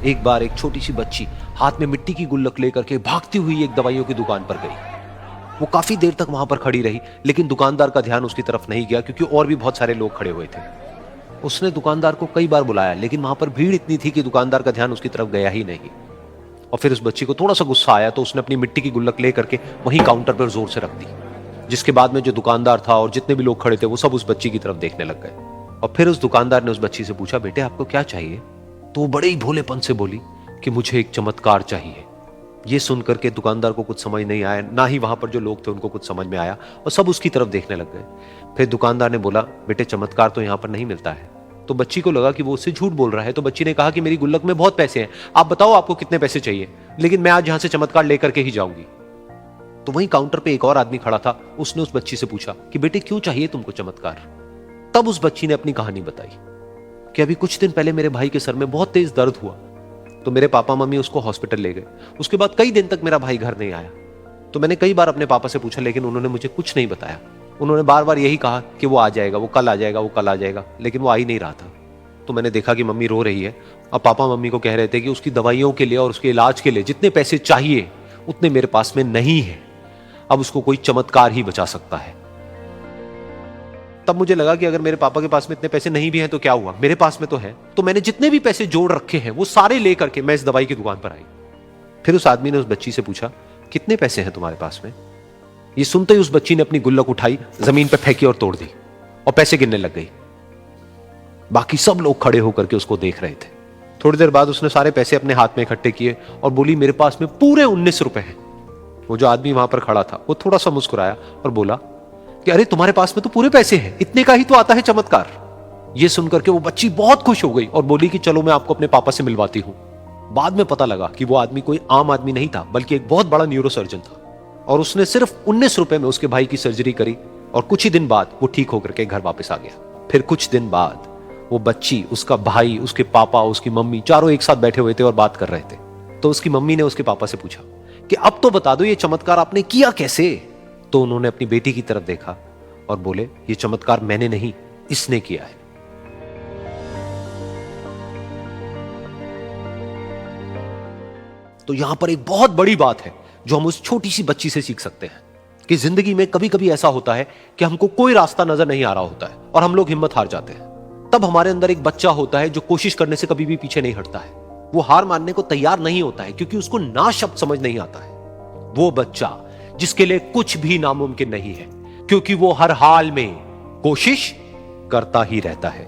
एक बार एक छोटी सी बच्ची हाथ में मिट्टी की गुल्लक लेकर के भागती हुई एक दवाइयों की दुकान पर गई। वो काफी देर तक वहां पर खड़ी रही, लेकिन दुकानदार का ध्यान उसकी तरफ नहीं गया क्योंकि और भी बहुत सारे लोग खड़े हुए थे। उसने दुकानदार को कई बार बुलाया, लेकिन वहां पर भीड़ इतनी थी कि दुकानदार का ध्यान उसकी तरफ गया ही नहीं। और फिर उस बच्ची को थोड़ा सा गुस्सा आया तो उसने अपनी मिट्टी की गुल्लक लेकर के वहीं काउंटर पर जोर से रख दी, जिसके बाद में जो दुकानदार था और जितने भी लोग खड़े थे वो सब उस बच्ची की तरफ देखने लग गए। और फिर उस दुकानदार ने उस बच्ची से पूछा, बेटे आपको क्या चाहिए? तो वो बड़े ही भोलेपन से बोली कि मुझे एक चमत्कार चाहिए। ये सुनकर के दुकानदार को कुछ समझ नहीं आया, ना ही वहां पर जो लोग थे उनको कुछ समझ में आया, और सब उसकी तरफ देखने लग गए। फिर दुकानदार ने बोला, बेटे चमत्कार तो यहाँ पर नहीं मिलता है। तो बच्ची को लगा कि वो उससे झूठ बोल रहा है, तो बच्ची ने कहा कि मेरी गुल्लक में बहुत पैसे हैं, आप बताओ आपको कितने पैसे चाहिए, लेकिन मैं आज यहां से चमत्कार लेकर के ही जाऊंगी। तो वहीं काउंटर पे एक और आदमी खड़ा था, उसने उस बच्ची से पूछा कि बेटे क्यों चाहिए तुमको चमत्कार? तब उस बच्ची ने अपनी कहानी बताई कि अभी कुछ दिन पहले मेरे भाई के सर में बहुत तेज दर्द हुआ, तो मेरे पापा मम्मी उसको हॉस्पिटल ले गए। उसके बाद कई दिन तक मेरा भाई घर नहीं आया। तो मैंने कई बार अपने पापा से पूछा, लेकिन उन्होंने मुझे कुछ नहीं बताया। उन्होंने बार बार यही कहा कि वो आ जाएगा, वो कल आ जाएगा, वो कल आ जाएगा, लेकिन वो आ ही नहीं रहा था। तो मैंने देखा कि मम्मी रो रही है। अब पापा मम्मी को कह रहे थे कि उसकी दवाइयों के लिए और उसके इलाज के लिए जितने पैसे चाहिए उतने मेरे पास में नहीं है, अब उसको कोई चमत्कार ही बचा सकता है। तब मुझे लगा कि अगर मेरे पापा के पास में इतने पैसे नहीं भी हैं तो क्या हुआ, मेरे पास में तो है। तो मैंने जितने भी पैसे जोड़ रखे हैं वो सारे लेकर के मैं इस दवाई की दुकान पर आई। फिर उस आदमी ने उस बच्ची से पूछा, कितने पैसे हैं तुम्हारे पास में? ये सुनते ही उस बच्ची ने अपनी गुल्लक उठाई, जमीन पर फेंकी और तोड़ दी और पैसे गिनने लग गई। बाकी सब लोग खड़े होकर के उसको देख रहे थे। थोड़ी देर बाद उसने सारे पैसे अपने हाथ में इकट्ठे किए और बोली, मेरे पास में पूरे 19 रुपए हैं। वो जो आदमी वहां पर खड़ा था वो थोड़ा सा मुस्कुराया और बोला कि अरे तुम्हारे पास में तो पूरे पैसे हैं, इतने का ही तो आता है चमत्कार। ये सुनकर के वो बच्ची बहुत खुश हो गई और बोली कि चलो मैं आपको अपने पापा से मिलवाती हूं। बाद में पता लगा कि वो आदमी कोई आम आदमी नहीं था, बल्कि एक बहुत बड़ा न्यूरोसर्जन था, और उसने सिर्फ 19 रुपए में उसके भाई की सर्जरी करी और कुछ ही दिन बाद वो ठीक होकर के घर वापस आ गया। फिर कुछ दिन बाद वो बच्ची, उसका भाई, उसके पापा, उसकी मम्मी चारों एक साथ बैठे हुए थे और बात कर रहे थे। तो उसकी मम्मी ने उसके पापा से पूछा कि अब तो बता दो ये चमत्कार आपने किया कैसे? तो उन्होंने अपनी बेटी की तरफ देखा और बोले, ये चमत्कार मैंने नहीं, इसने किया है। तो यहां पर एक बहुत बड़ी बात है जो हम उस छोटी सी बच्ची से सीख सकते हैं कि जिंदगी में कभी कभी ऐसा होता है कि हमको कोई रास्ता नजर नहीं आ रहा होता है और हम लोग हिम्मत हार जाते हैं। तब हमारे अंदर एक बच्चा होता है जो कोशिश करने से कभी भी पीछे नहीं हटता है। वो हार मानने को तैयार नहीं होता है क्योंकि उसको ना शब्द समझ नहीं आता है। वो बच्चा जिसके लिए कुछ भी नामुमकिन नहीं है, क्योंकि वो हर हाल में कोशिश करता ही रहता है।